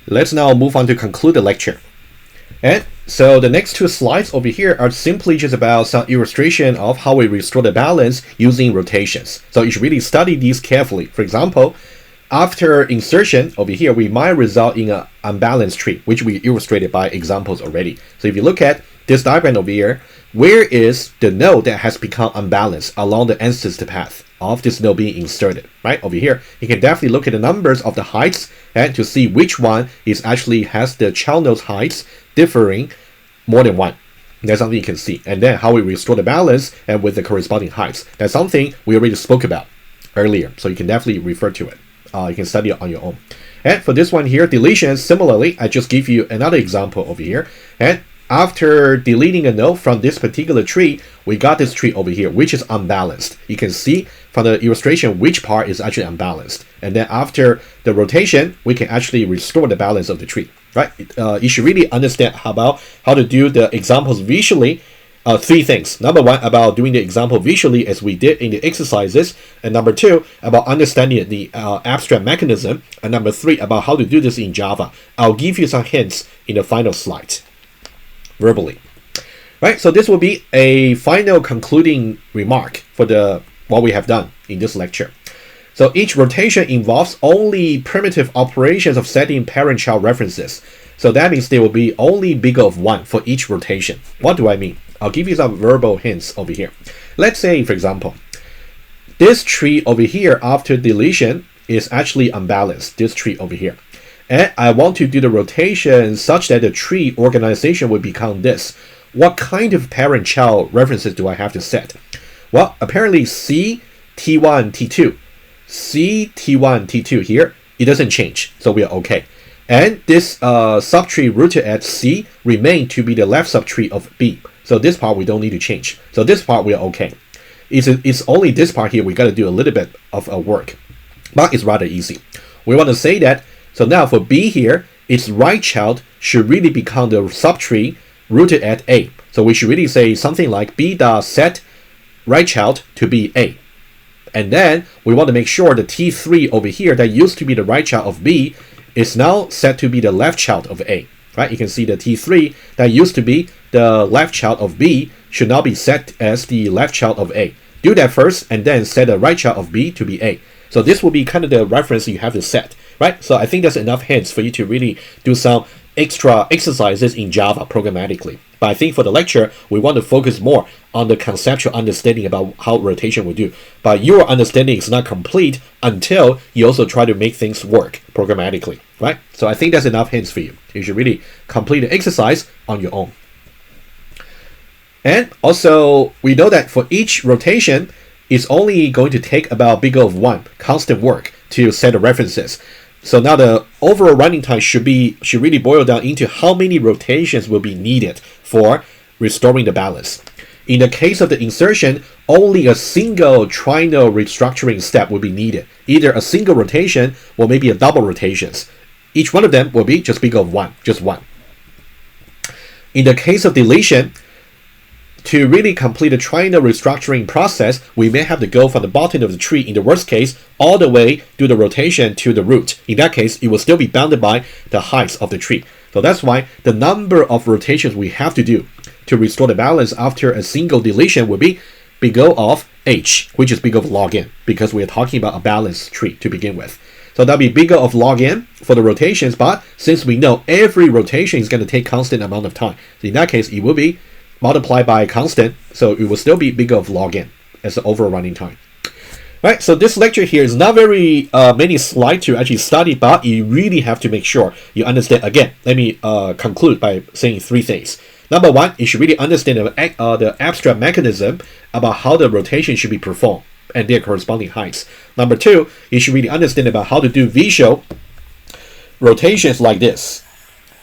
Let's now move on to conclude the lecture. And so the next two slides over here are simply just about some illustration of how we restore the balance using rotations. So you should really study these carefully. For example, after insertion over here, we might result in an unbalanced tree, which we illustrated by examples already. So if you look at this diagram over here, where is the node that has become unbalanced along the ancestor path of this node being inserted, right? Over here, you can definitely look at the numbers of the heights and to see which one is actually has the child node's heights differing more than one. That's something you can see. And then how we restore the balance and with the corresponding heights. That's something we already spoke about earlier. So you can definitely refer to it. You can study it on your own. And for this one here, deletions, similarly, I just give you another example over here. And after deleting a node from this particular tree, we got this tree over here, which is unbalanced. You can see from the illustration which part is actually unbalanced. And then after the rotation, we can actually restore the balance of the tree, right? You should really understand how to do the examples visually. Three things. Number one, about doing the example visually as we did in the exercises. And number two, about understanding the abstract mechanism. And number three, about how to do this in Java. I'll give you some hints in the final slide, verbally. Right, so this will be a final concluding remark for what we have done in this lecture. So each rotation involves only primitive operations of setting parent-child references. So that means there will be only bigger of one for each rotation. What do I mean? I'll give you some verbal hints over here. Let's say, for example, this tree over here after deletion is actually unbalanced, this tree over here. And I want to do the rotation such that the tree organization will become this. What kind of parent-child references do I have to set? Well, apparently C, T1, T2. C, T1, T2 here, it doesn't change, so we are okay. And this subtree rooted at C remain to be the left subtree of B. So this part we don't need to change. So this part we are okay. It's only this part here we got to do a little bit of work, but it's rather easy. We want to say that, so now for B here, its right child should really become the subtree rooted at A. So we should really say something like B dot set right child to be A. And then we want to make sure the T3 over here that used to be the right child of B is now set to be the left child of A. Right? You can see the T3 that used to be the left child of B should now be set as the left child of A. Do that first and then set the right child of B to be A. So this will be kind of the reference you have to set, right? So I think that's enough hints for you to really do some extra exercises in Java programmatically. But I think for the lecture, we want to focus more on the conceptual understanding about how rotation will do. But your understanding is not complete until you also try to make things work programmatically, right? So I think that's enough hints for you. You should really complete the exercise on your own. And also, we know that for each rotation, it's only going to take about bigger of one constant work to set the references. So now the overall running time should really boil down into how many rotations will be needed for restoring the balance. In the case of the insertion, only a single trinal restructuring step will be needed. Either a single rotation or maybe a double rotations. Each one of them will be just bigger of one, just one. In the case of deletion, to really complete the trinal restructuring process, we may have to go from the bottom of the tree, in the worst case, all the way do the rotation to the root. In that case, it will still be bounded by the heights of the tree. So that's why the number of rotations we have to do to restore the balance after a single deletion will be big O of h, which is big O of log n, because we are talking about a balanced tree to begin with. So that'll be big O of log n for the rotations, but since we know every rotation is going to take constant amount of time, so in that case, it will be multiplied by a constant, so it will still be big O of log n as the overall running time. Right, so this lecture here is not very many slides to actually study, but you really have to make sure you understand. Again, let me conclude by saying three things. Number one, you should really understand the abstract mechanism about how the rotation should be performed and their corresponding heights. Number two, you should really understand about how to do visual rotations like this,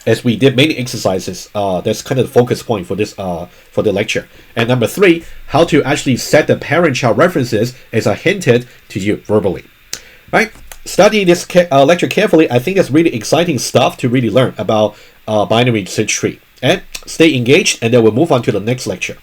as we did many exercises. That's kind of the focus point for this for the lecture. And number three, how to actually set the parent-child references as I hinted to you verbally. Right? Study this lecture carefully. I think it's really exciting stuff to really learn about binary search tree. And stay engaged, and then we'll move on to the next lecture.